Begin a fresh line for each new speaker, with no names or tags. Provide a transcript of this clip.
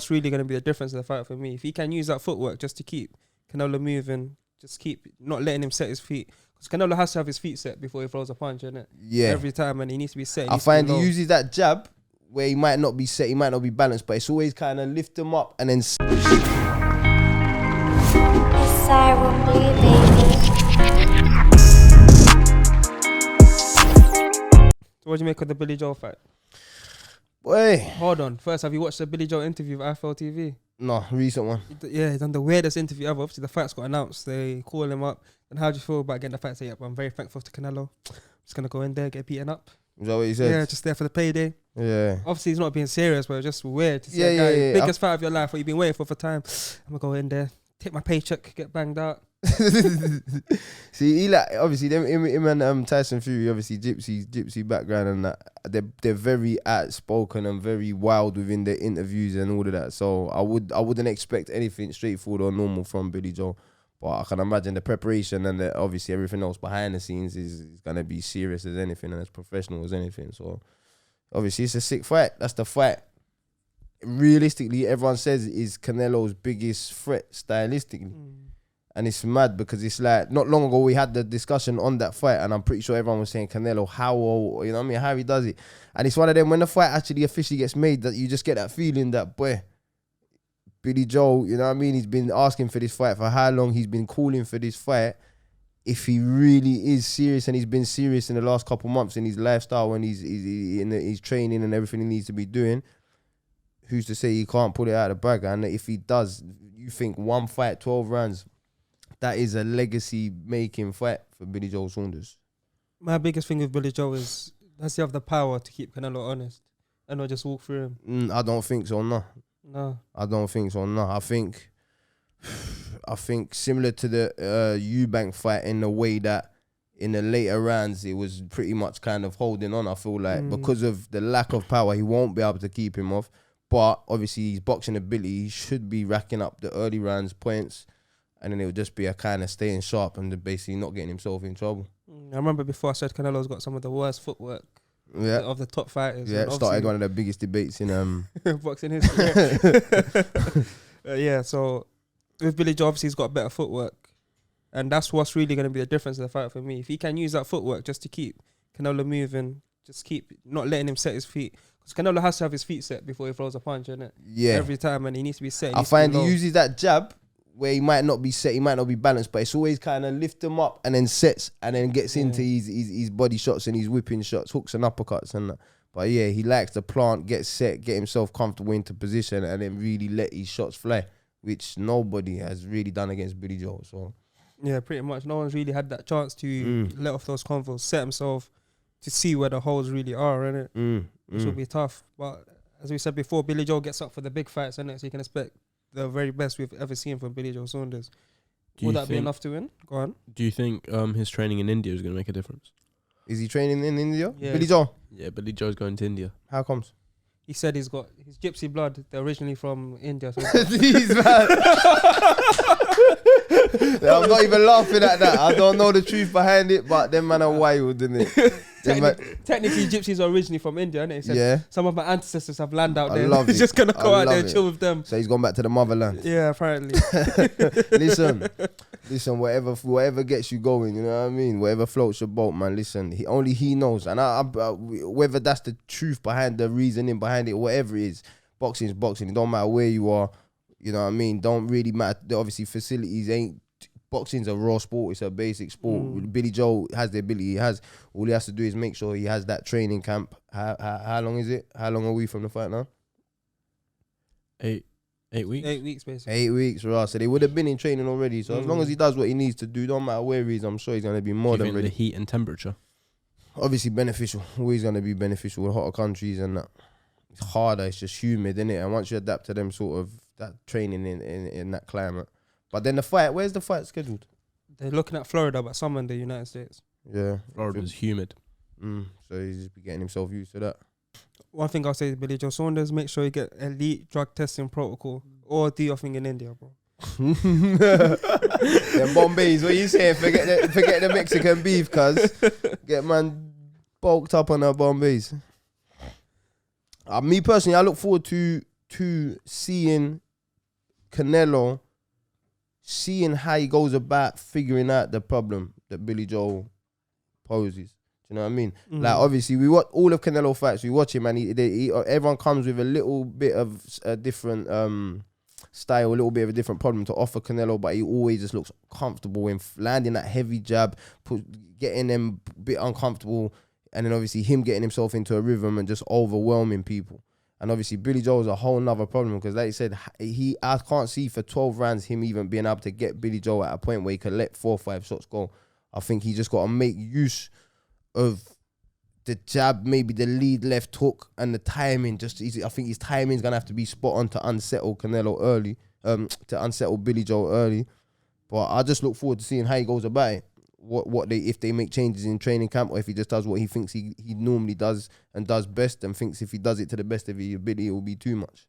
That's really going to be the difference in the fight for me. If he can use that footwork just to keep Canelo moving, just keep not letting him set his feet. Because Canelo has to have his feet set before he throws a punch, innit?
Yeah.
Every time, and he needs to be set.
I find he uses that jab where he might not be set, he might not be balanced, but it's always kind of lift him up and then...
Siren Blue, baby.
So what do you make of the Billy Joe fight?
Boy.
Hold on. First, have you watched the Billy Joe interview with IFL TV?
No, recent one.
Yeah, he's done the weirdest interview ever. Obviously, the fight's got announced. They call him up. And how do you feel about getting the fight? Say, I'm very thankful to Canelo. I'm just going to go in there, get beaten up.
Is that what he said?
Yeah, just there for the payday.
Yeah.
Obviously, he's not being serious, but it's just weird to see a guy, biggest fight of your life, what you've been waiting for time. I'm going to go in there, take my paycheck, get banged out.
See, he like, obviously him and Tyson Fury, obviously gypsy background and that, they're very outspoken and very wild within their interviews and all of that. So I wouldn't expect anything straightforward or normal from Billy Joe, but I can imagine the preparation and obviously everything else behind the scenes is gonna be serious as anything and as professional as anything. So obviously it's a sick fight. That's the fight. Realistically, everyone says is Canelo's biggest threat stylistically. And it's mad because it's like, not long ago we had the discussion on that fight and I'm pretty sure everyone was saying Canelo, how he does it. And it's one of them, when the fight actually officially gets made, that you just get that feeling that, boy, Billy Joe, you know what I mean? He's been asking for this fight for how long, he's been calling for this fight. If he really is serious, and he's been serious in the last couple months in his lifestyle and he's training and everything he needs to be doing, who's to say he can't pull it out of the bag? And if he does, you think one fight, 12 rounds, that is a legacy-making fight for Billy Joe Saunders.
My biggest thing with Billy Joe is, does he have the power to keep Canelo honest and not just walk through him?
I don't think so, no.
No.
I don't think so, no. I think similar to the Eubank fight in the way that in the later rounds, it was pretty much kind of holding on, I feel like. Because of the lack of power, he won't be able to keep him off. But obviously, his boxing ability, he should be racking up the early rounds points. And then it would just be a kind of staying sharp and basically not getting himself in trouble.
I remember before I said Canelo's got some of the worst footwork of the top fighters.
Yeah, started one of the biggest debates in
boxing history. Yeah, so with Billy Joe, obviously he's got better footwork. And that's what's really going to be the difference in the fight for me. If he can use that footwork just to keep Canelo moving, just keep not letting him set his feet. Because Canelo has to have his feet set before he throws a punch, innit?
Yeah.
Every time, and he needs to be set.
I find he uses that jab where he might not be set, he might not be balanced, but it's always kind of lift him up and then sets and then gets into his body shots and his whipping shots, hooks and uppercuts and that. But yeah, he likes to plant, get set, get himself comfortable into position and then really let his shots fly, which nobody has really done against Billy Joe. So
yeah, pretty much. No one's really had that chance to let off those convos, set himself to see where the holes really are, innit? Which will be tough. But as we said before, Billy Joe gets up for the big fights, innit? So you can expect the very best we've ever seen from Billy Joe Saunders. Would that be enough to win? Go on.
Do you think his training in India is going to make a difference?
Is he training in India?
Yeah.
Billy Joe?
Yeah, Billy Joe's going to India.
How comes?
He said he's got his gypsy blood. They're originally from India. So
Jeez, man. I'm not even laughing at that. I don't know the truth behind it, but them man are wild, isn't it?
Technically, gypsies are originally from India, innit? He said some of my ancestors have land out there.
Love
He's just going to go out there and chill with them.
So he's gone back to the motherland.
Yeah, apparently.
Listen, whatever gets you going, you know what I mean? Whatever floats your boat, man, listen, he knows. And I whether that's the truth behind the reasoning behind it, whatever it is, boxing is boxing. It don't matter where you are, you know what I mean? Don't really matter. Obviously, facilities ain't... Boxing's a raw sport. It's a basic sport. Billy Joe has the ability. All he has to do is make sure he has that training camp. How long is it? How long are we from the fight now?
8 weeks.
8 weeks, basically.
8 weeks, right? So they would have been in training already. So as long as he does what he needs to do, don't matter where he is, I'm sure he's going to be more than ready.
The heat and temperature?
Obviously beneficial. Always going to be beneficial with hotter countries and that. It's harder. It's just humid, isn't it? And once you adapt to them sort of that training in that climate. But then the fight, where's the fight scheduled?
They're looking at Florida, but some in the United States.
Yeah.
Florida's humid.
So he's just be getting himself used to that.
One thing I'll say to Billy Joe Saunders, make sure you get elite drug testing protocol or do your thing in India, bro.
Them Bombays, what you saying? Forget the Mexican beef, cuz. Get man bulked up on the Bombays. Me personally, I look forward to to seeing Canelo, seeing how he goes about figuring out the problem that Billy Joe poses. Do you know what I mean? Like, obviously, we watch all of Canelo fights. We watch him, and everyone comes with a little bit of a different style, a little bit of a different problem to offer Canelo, but he always just looks comfortable in landing that heavy jab, getting them a bit uncomfortable, and then obviously him getting himself into a rhythm and just overwhelming people. And obviously Billy Joe is a whole nother problem because, like you said, I can't see for 12 rounds him even being able to get Billy Joe at a point where he can let 4 or 5 shots go. I think he just got to make use of the jab, maybe the lead left hook, and the timing. I think his timing is gonna have to be spot on to unsettle Canelo early, to unsettle Billy Joe early. But I just look forward to seeing how he goes about it. If they make changes in training camp, or if he just does what he thinks he normally does and does best, and thinks if he does it to the best of his ability, it will be too much.